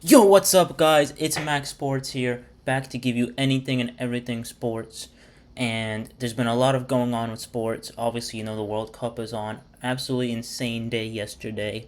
Yo, what's up, guys? It's Max Sports here, back to give you anything and everything sports. And there's been a lot of going on with sports. Obviously, the World Cup is on. Absolutely insane day yesterday.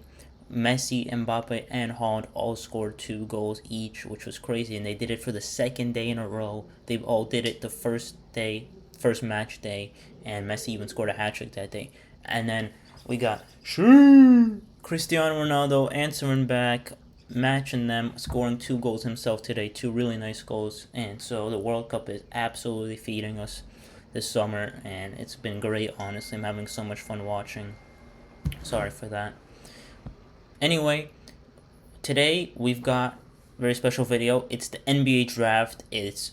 Messi, Mbappe, and Holland all scored 2 goals each, which was crazy. And they did it for the second day in a row. They all did it the first day, first match day, and Messi even scored a hat trick that day. And then we got Cristiano Ronaldo answering back, matching them, scoring 2 goals himself today, 2 really nice goals. And so the World Cup is absolutely feeding us this summer, and it's been great, honestly. I'm having so much fun watching. Sorry for that. Anyway, today we've got a very special video. It's the NBA draft. It's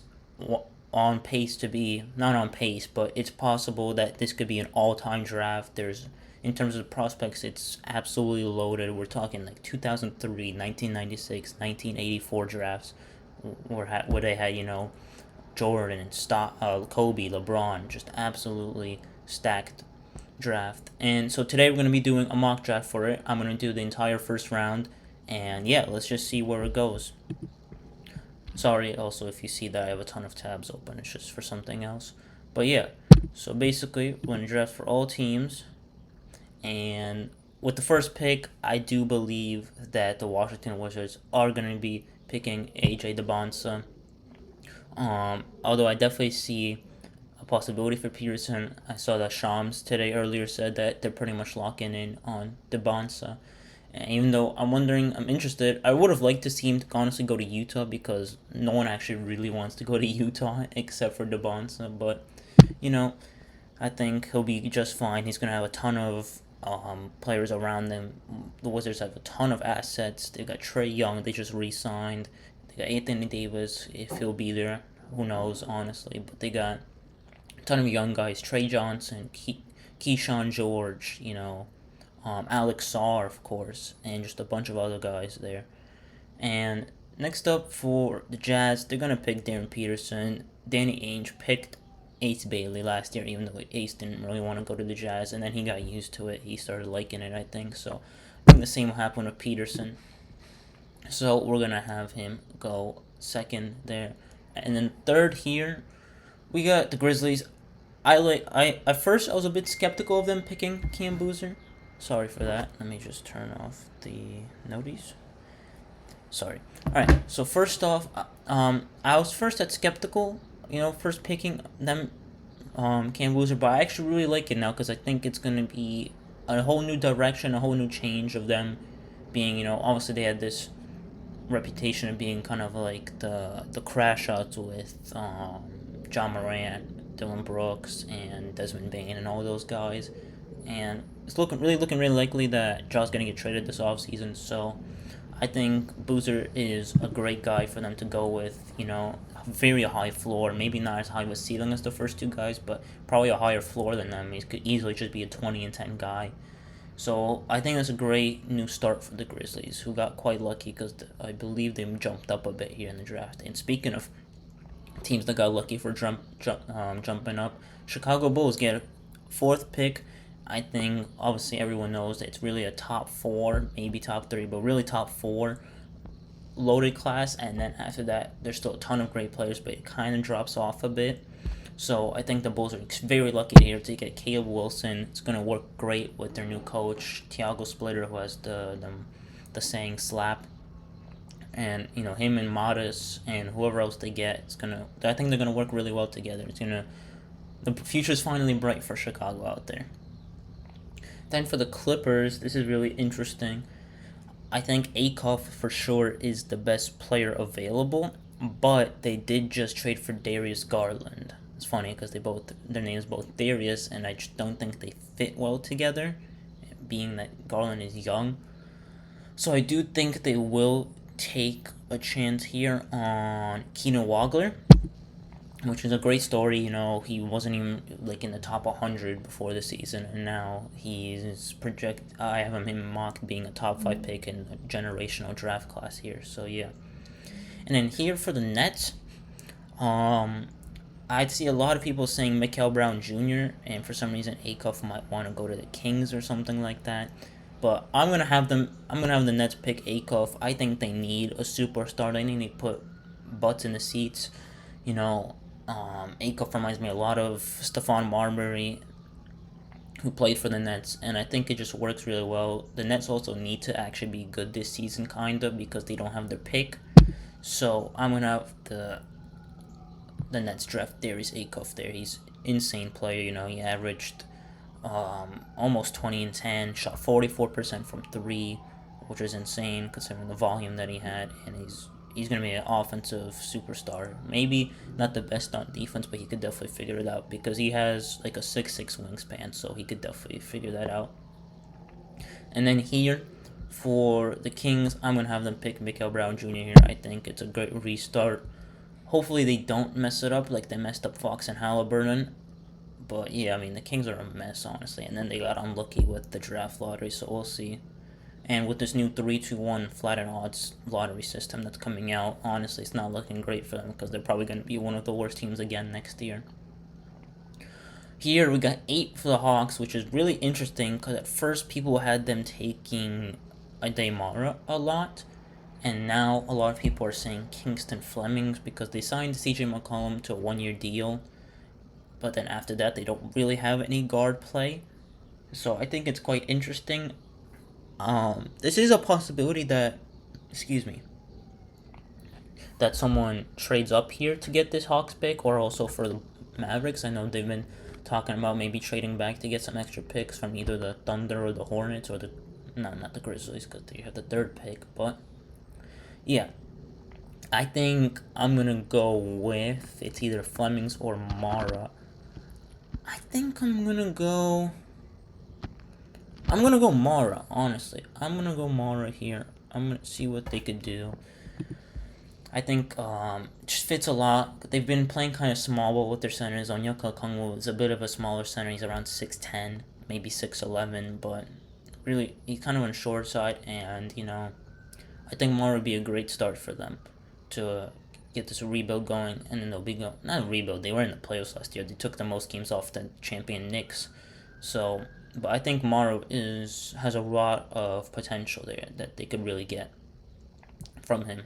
on pace to be, not on pace, but it's possible that this could be an all-time draft. There's In terms of prospects, it's absolutely loaded. We're talking like 2003, 1996, 1984 drafts where they had, Jordan and Kobe, LeBron, just absolutely stacked draft. And so today we're going to be doing a mock draft for it. I'm going to do the entire first round. And yeah, let's just see where it goes. Sorry also if you see that I have a ton of tabs open. It's just for something else. But yeah, so basically we're going to draft for all teams. And with the first pick, I do believe that the Washington Wizards are going to be picking AJ Dybantsa. Although I definitely see a possibility for Peterson. I saw that Shams today earlier said that they're pretty much locking in on Dybantsa. And even though I'm interested, I would have liked to see him honestly go to Utah because no one actually really wants to go to Utah except for Dybantsa. But, you know, I think he'll be just fine. He's going to have a ton of players around them. The Wizards have a ton of assets. They got Trae Young. They just re-signed. They got Anthony Davis. If he'll be there, who knows, honestly. But they got a ton of young guys. Trey Johnson, Keyshawn George, Alex Sarr, of course, and just a bunch of other guys there. And next up for the Jazz, they're going to pick Darryn Peterson. Danny Ainge picked Ace Bailey last year, even though Ace didn't really want to go to the Jazz, and then he got used to it. He started liking it, I think. So I think the same will happen with Peterson. So we're gonna have him go second there, and then third here, we got the Grizzlies. I at first I was a bit skeptical of them picking Cam Boozer. Sorry for that. Let me just turn off the notice. Sorry. All right. So first off, I was first at skeptical. First picking them, Cam Boozer, but I actually really like it now because I think it's gonna be a whole new direction, a whole new change of them being. Obviously they had this reputation of being kind of like the crash outs with John Morant, Dylan Brooks, and Desmond Bain, and all those guys. And it's looking really likely that Jaw's gonna get traded this offseason. So I think Boozer is a great guy for them to go with. Very high floor, maybe not as high of a ceiling as the first two guys, but probably a higher floor than them. He could easily just be a 20-10 guy. So I think that's a great new start for the Grizzlies, who got quite lucky because I believe they jumped up a bit here in the draft. And speaking of teams that got lucky for jumping up, Chicago Bulls get fourth pick. I think obviously everyone knows that it's really a top four, maybe top three, but really top four loaded class. And then after that, there's still a ton of great players, but it kind of drops off a bit. So I think the Bulls are very lucky here to get Caleb Wilson. It's going to work great with their new coach, Tiago Splitter, who has the saying slap. And him and Modest and whoever else they get, I think they're gonna work really well together. The future's finally bright for Chicago out there. Then for the Clippers, this is really interesting. I think Akoff for sure is the best player available, but they did just trade for Darius Garland. It's funny because their names both Darius, and I just don't think they fit well together, being that Garland is young. So I do think they will take a chance here on Keenan Wagler, which is a great story. He wasn't even in the top 100 before the season, and now he's I have him in mock being a top 5 pick in a generational draft class here. So yeah, and then here for the Nets, I'd see a lot of people saying Mikael Brown Jr. and for some reason Akoff might want to go to the Kings or something like that. But I'm gonna have the Nets pick Akoff. I think they need a superstar. They need to put butts in the seats. You know, Akoff reminds me a lot of Stephon Marbury, who played for the Nets, and I think it just works really well. The Nets also need to actually be good this season, kind of, because they don't have their pick. So I'm gonna have the Nets draft Darius Akoff there. He's insane player. You know, he averaged almost 20 and 10, shot 44% from three, which is insane considering the volume that he had, and he's gonna be an offensive superstar. Maybe not the best on defense, but he could definitely figure it out because he has like a 6'6" wingspan, so he could definitely figure that out. And then here for the Kings, I'm gonna have them pick Mikael Brown Jr. here. I think it's a great restart. Hopefully they don't mess it up like they messed up Fox and Halliburton. But yeah, I mean the Kings are a mess, honestly. And then they got unlucky with the draft lottery, so we'll see. And with this new 3-2-1 flattened odds lottery system that's coming out, honestly, it's not looking great for them because they're probably going to be one of the worst teams again next year. Here we got 8 for the Hawks, which is really interesting because at first people had them taking a Daymara a lot, and now a lot of people are saying Kingston Flemings because they signed CJ McCollum to a 1-year deal, but then after that they don't really have any guard play. So I think it's quite interesting. This is a possibility that, excuse me, that someone trades up here to get this Hawks pick, or also for the Mavericks. I know they've been talking about maybe trading back to get some extra picks from either the Thunder or the Hornets or not the Grizzlies because they have the third pick. But yeah, I think I'm gonna go with it's either Flemings or Mara. I think I'm gonna go Mara, honestly. I'm gonna go Mara here. I'm gonna see what they could do. I think it just fits a lot. They've been playing kind of small with their centers. Onyeka Okongwu is a bit of a smaller center. He's around 6'10", maybe 6'11", but really he's kind of on the short side. And I think Mara would be a great start for them to get this rebuild going, and then they'll be not a rebuild. They were in the playoffs last year. They took the most games off the champion Knicks, so. But I think Mara has a lot of potential there that they could really get from him.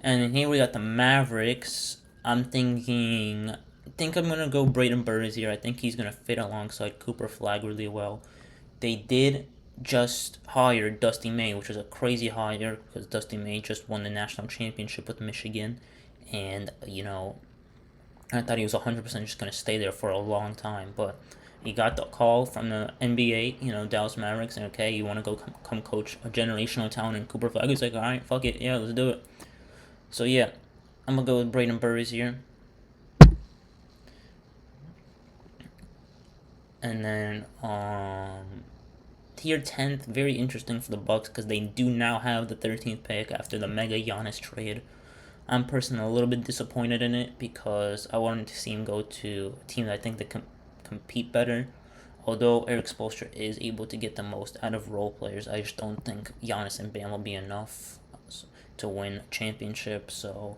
And here we got the Mavericks. I think I'm gonna go Braden Burns here. I think he's gonna fit alongside Cooper Flag really well. They did just hire Dusty May, which is a crazy hire because Dusty May just won the national championship with Michigan, and I thought he was 100% just gonna stay there for a long time, but he got the call from the NBA, Dallas Mavericks, and okay, you want to go come coach a generational talent in Cooper Flag? He's like, all right, fuck it, yeah, let's do it. So yeah, I'm gonna go with Braden Burns here. And then tier 10th, very interesting for the Bucks because they do now have the 13th pick after the mega Giannis trade. I'm personally a little bit disappointed in it because I wanted to see him go to a team that I think that can compete better. Although Eric Spoelstra is able to get the most out of role players, I just don't think Giannis and Bam will be enough to win a championship. So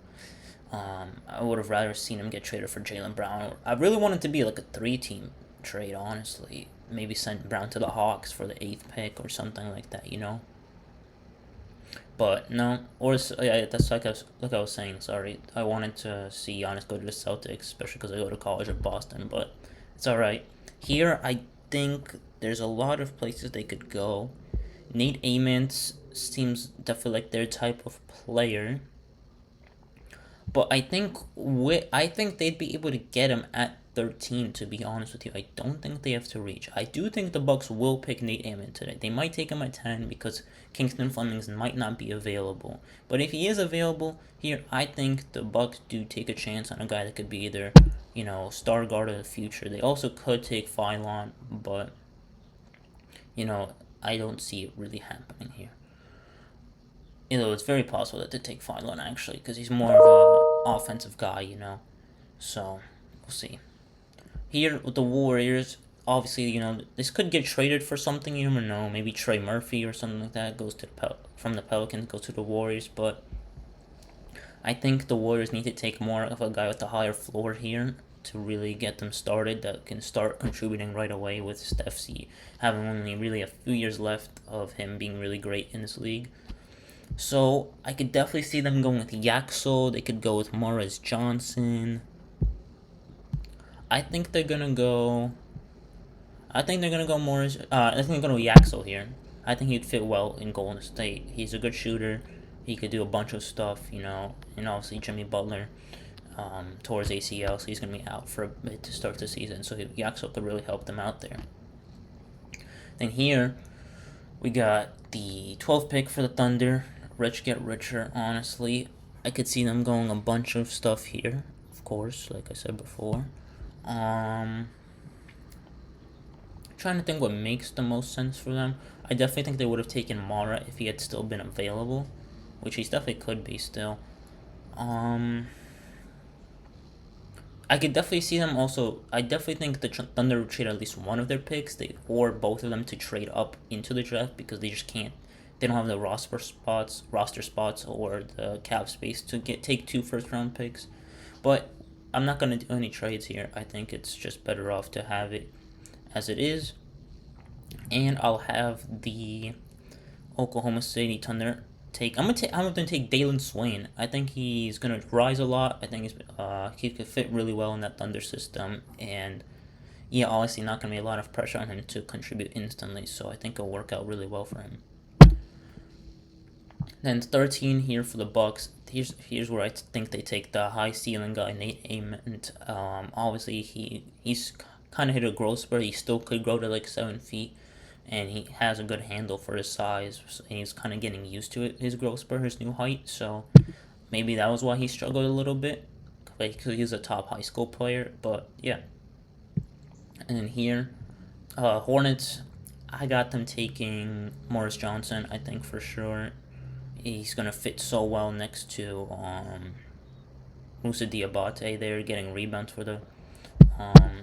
I would have rather seen him get traded for Jaylen Brown. I really wanted to be like a 3-team trade, honestly. Maybe send Brown to the Hawks for the 8th pick or something like that, But no, or yeah, that's like I was saying. Sorry, I wanted to see Giannis go to the Celtics, especially because I go to college at Boston. But it's all right. Here, I think there's a lot of places they could go. Nate Amons seems definitely like their type of player. But I think they'd be able to get him at 13, to be honest with you. I don't think they have to reach. I do think the Bucks will pick Nate Amon today. They might take him at 10 because Kingston Flemings might not be available. But if he is available here, I think the Bucks do take a chance on a guy that could be either, star guard of the future. They also could take Phylon, but, I don't see it really happening here. It's very possible that they take Phylon, actually, because he's more of an offensive guy, So, we'll see. Here with the Warriors, obviously, this could get traded for something. You never know. Maybe Trey Murphy or something like that goes to from the Pelicans, goes to the Warriors. But I think the Warriors need to take more of a guy with a higher floor here. to really get them started that can start contributing right away with Steph C having only really a few years left of him being really great in this league. So I could definitely see them going with Yaxel. They could go with Morris Johnson. I think they're gonna go. I think they're gonna go Morris. I think they're gonna go Yaxel here. I think he'd fit well in Golden State. He's a good shooter. He could do a bunch of stuff, and obviously Jimmy Butler towards ACL, so he's gonna be out for a bit to start the season. So Yaxel could really help them out there. Then here we got the 12th pick for the Thunder. Rich get richer, honestly. I could see them going a bunch of stuff here, of course, like I said before. Trying to think what makes the most sense for them. I definitely think they would have taken Mara if he had still been available, which he definitely could be still. I could definitely see them also. I definitely think the Thunder would trade at least one of their picks, or both of them to trade up into the draft because they just can't. They don't have the roster spots, or the cap space to take 2 first-round picks. But I'm not gonna do any trades here. I think it's just better off to have it as it is, and I'll have the Oklahoma City Thunder take. I'm gonna take Dalen Swain. I think he's gonna rise a lot. I think he could fit really well in that Thunder system, and yeah, obviously not gonna be a lot of pressure on him to contribute instantly. So I think it'll work out really well for him. Then 13 here for the Bucks. Here's where I think they take the high ceiling guy, Nate Ament. Obviously he's kind of hit a growth spurt. He still could grow to like 7 feet. And he has a good handle for his size, and he's kind of getting used to it, his growth spurt, his new height, so maybe that was why he struggled a little bit, because he's a top high school player, but yeah. And then here, Hornets, I got them taking Morris Johnson, I think for sure. He's going to fit so well next to Musa Diabate there, getting rebounds for the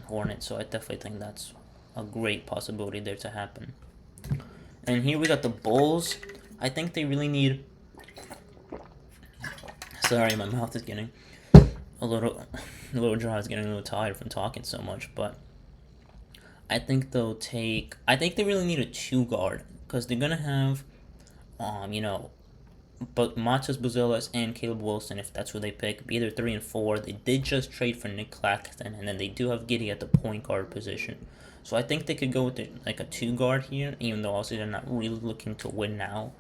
Hornets, so I definitely think that's a great possibility there to happen. And here we got the Bulls. I think they really need. Sorry, my mouth is getting a little dry. I was getting a little tired from talking so much, but I think they'll take. I think they really need a 2 guard because they're gonna have, but Matas Buzelis and Caleb Wilson, if that's who they pick, be either 3 and 4. They did just trade for Nick Claxton, and then they do have Giddey at the point guard position. So I think they could go with a 2 guard here, even though also they're not really looking to win now.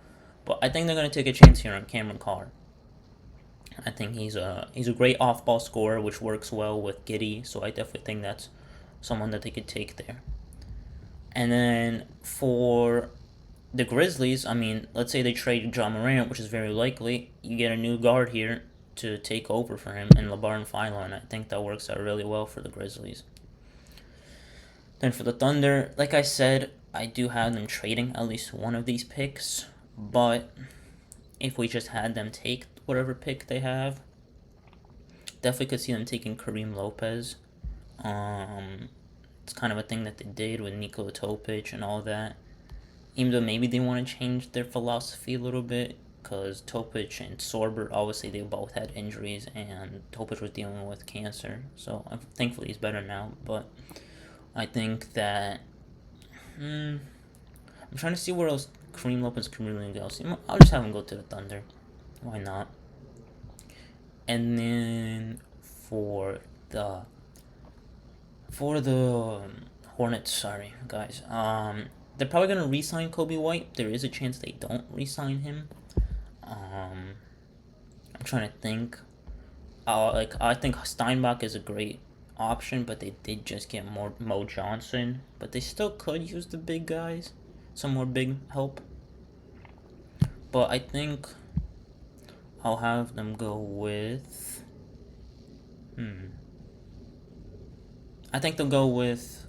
But I think they're gonna take a chance here on Cameron Carr. I think he's a great off ball scorer, which works well with Giddey. So I definitely think that's someone that they could take there. And then for the Grizzlies, I mean, let's say they trade John Morant, which is very likely. You get a new guard here to take over for him in LeBaron Philo, and I think that works out really well for the Grizzlies. Then for the Thunder, like I said, I do have them trading at least one of these picks, but if we just had them take whatever pick they have, definitely could see them taking Kareem Lopez. It's kind of a thing that they did with Nikola Topic and all that. Even though maybe they want to change their philosophy a little bit, because Topic and Sorber, obviously they both had injuries, and Topic was dealing with cancer, so thankfully he's better now, but I think that I'm trying to see where else Kareem Lopez can really go. So I'll just have him go to the Thunder. Why not? And then for the Hornets, sorry guys, they're probably gonna re-sign Kobe White. There is a chance they don't re-sign him. I'm trying to think. I think Steinbach is a great option, but they did just get Mo Johnson. But they still could use the big guys, some more big help. But I think I'll have them go with. I think they'll go with.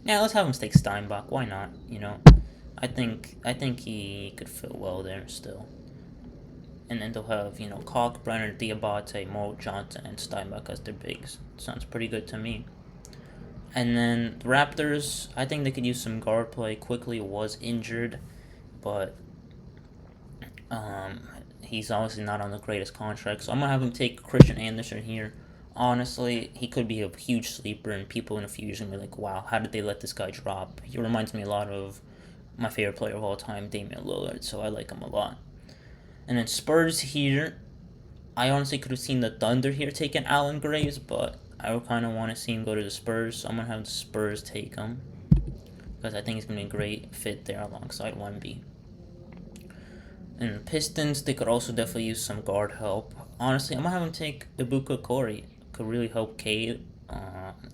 Yeah, let's have them take Steinbach. Why not? I think he could fit well there still. And then they'll have, Kalkbrenner, Diabate, Mo Johnson, and Steinbach as their bigs. Sounds pretty good to me. And then the Raptors, I think they could use some guard play. Quickly was injured, but he's obviously not on the greatest contract. So I'm going to have him take Christian Anderson here. Honestly, he could be a huge sleeper, and people in a few years are going to be like, wow, how did they let this guy drop? He reminds me a lot of my favorite player of all time, Damian Lillard, so I like him a lot. And then Spurs here, I honestly could have seen the Thunder here taking Allen Graves, but I would kind of want to see him go to the Spurs, so I'm going to have the Spurs take him because I think he's going to be a great fit there alongside 1B. And the Pistons, they could also definitely use some guard help. Honestly, I'm going to have him take Ibuka Corey. Could really help Cade,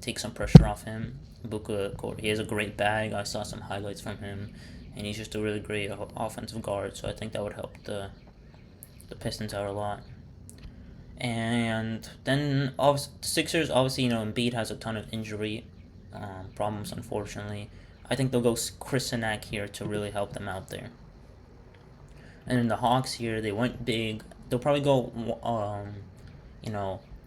take some pressure off him. Ibuka Corey, he has a great bag. I saw some highlights from him, and he's just a really great offensive guard, so I think that would help the Pistons out a lot. And then the Sixers, obviously, Embiid has a ton of injury problems, unfortunately. I think they'll go Chris Sinak here to really help them out there. And then the Hawks here, they went big. They'll probably go,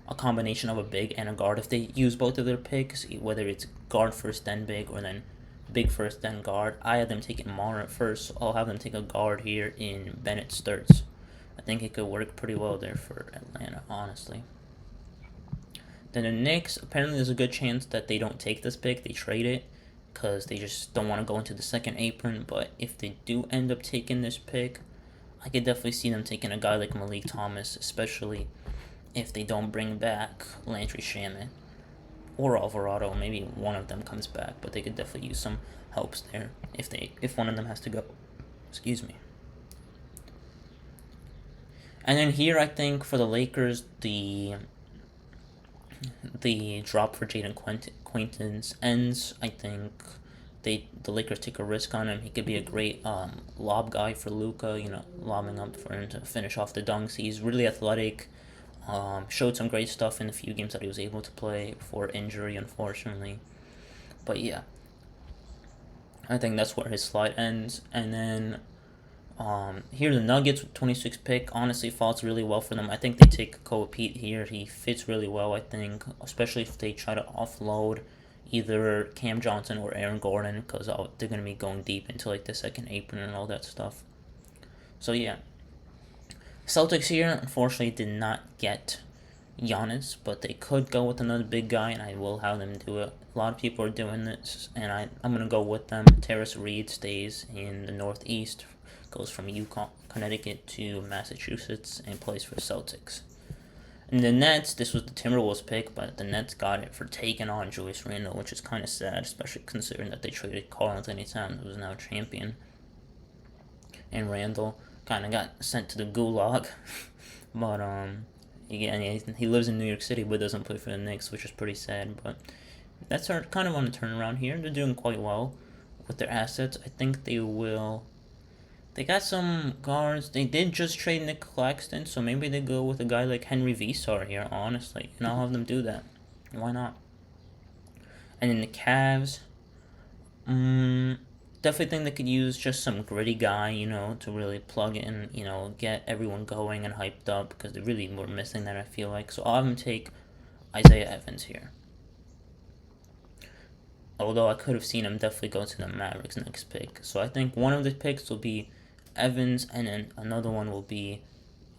a combination of a big and a guard if they use both of their picks, whether it's guard first then big or then big first then guard. I had them taking Mara first, so I'll have them take a guard here in Bennett Sturts. I think it could work pretty well there for Atlanta, honestly. Then the Knicks, apparently there's a good chance that they don't take this pick, they trade it, because they just don't want to go into the second apron. But if they do end up taking this pick, I could definitely see them taking a guy like Malik Thomas, especially if they don't bring back Landry Shamet or Alvarado. Maybe one of them comes back, but they could definitely use some helps there if one of them has to go. Excuse me. And then here, I think for the Lakers, the drop for Jaden Quaintance ends. I think the Lakers take a risk on him. He could be a great lob guy for Luka, lobbing up for him to finish off the dunks. He's really athletic. Showed some great stuff in the few games that he was able to play before injury, unfortunately. But yeah, I think that's where his slide ends. And then here the Nuggets with 26 pick honestly falls really well for them. I think they take Kobe Pete here. He fits really well, I think, especially if they try to offload either Cam Johnson or Aaron Gordon, because they're going to be going deep into like the second apron and all that stuff. So yeah, Celtics here unfortunately did not get Giannis, but they could go with another big guy, and I will have them do it. A lot of people are doing this, and I'm going to go with them. Terrace Reed stays in the Northeast, goes from Yukon, Connecticut to Massachusetts, and plays for Celtics. And the Nets, this was the Timberwolves pick, but the Nets got it for taking on Julius Randle, which is kind of sad, especially considering that they traded Karl-Anthony Towns, who is now champion. And Randle kind of got sent to the gulag, but he lives in New York City but doesn't play for the Knicks, which is pretty sad. But that's kind of on a turnaround here. They're doing quite well with their assets. I think they will. They got some guards. They did just trade Nick Claxton, so maybe they go with a guy like Henry Vesar here, honestly. And I'll have them do that. Why not? And in the Cavs, definitely think they could use just some gritty guy, to really plug in, get everyone going and hyped up, because they really were missing that, I feel like. So I'll have them take Isaiah Evans here. Although I could have seen him definitely go to the Mavericks next pick. So I think one of the picks will be Evans, and then another one will be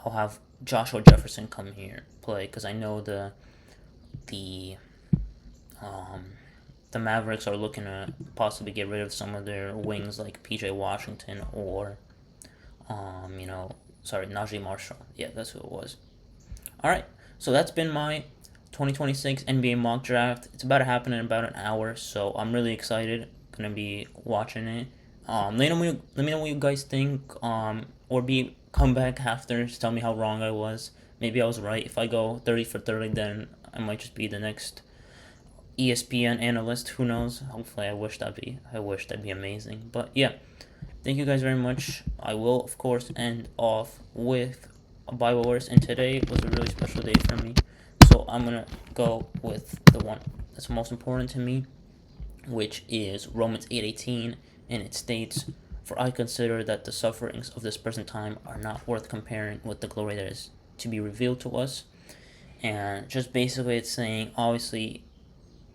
I'll have Joshua Jefferson come here play, because I know the Mavericks are looking to possibly get rid of some of their wings like PJ Washington or Najee Marshall. Yeah, that's who it was. All right, so that's been my 2026 NBA mock draft. It's about to happen in about an hour, so I'm really excited. Gonna be watching it. Let me know what you guys think. Or come back after to tell me how wrong I was. Maybe I was right. If I go 30 for 30, then I might just be the next ESPN analyst. Who knows? Hopefully, I wish that'd be amazing. But yeah, thank you guys very much. I will, of course, end off with a Bible verse, and today was a really special day for me. So I'm gonna go with the one that's most important to me, which is Romans 8:18, and it states, "For I consider that the sufferings of this present time are not worth comparing with the glory that is to be revealed to us." And just basically, it's saying, obviously,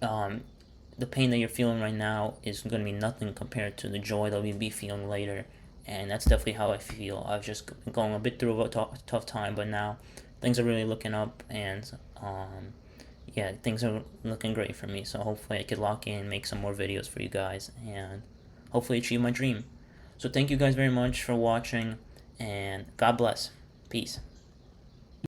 the pain that you're feeling right now is going to be nothing compared to the joy that we'll be feeling later. And that's definitely how I feel. I've just been going a bit through a tough time, but now things are really looking up, and yeah, things are looking great for me. So hopefully I could lock in, make some more videos for you guys, and hopefully achieve my dream. So thank you guys very much for watching, and God bless. Peace.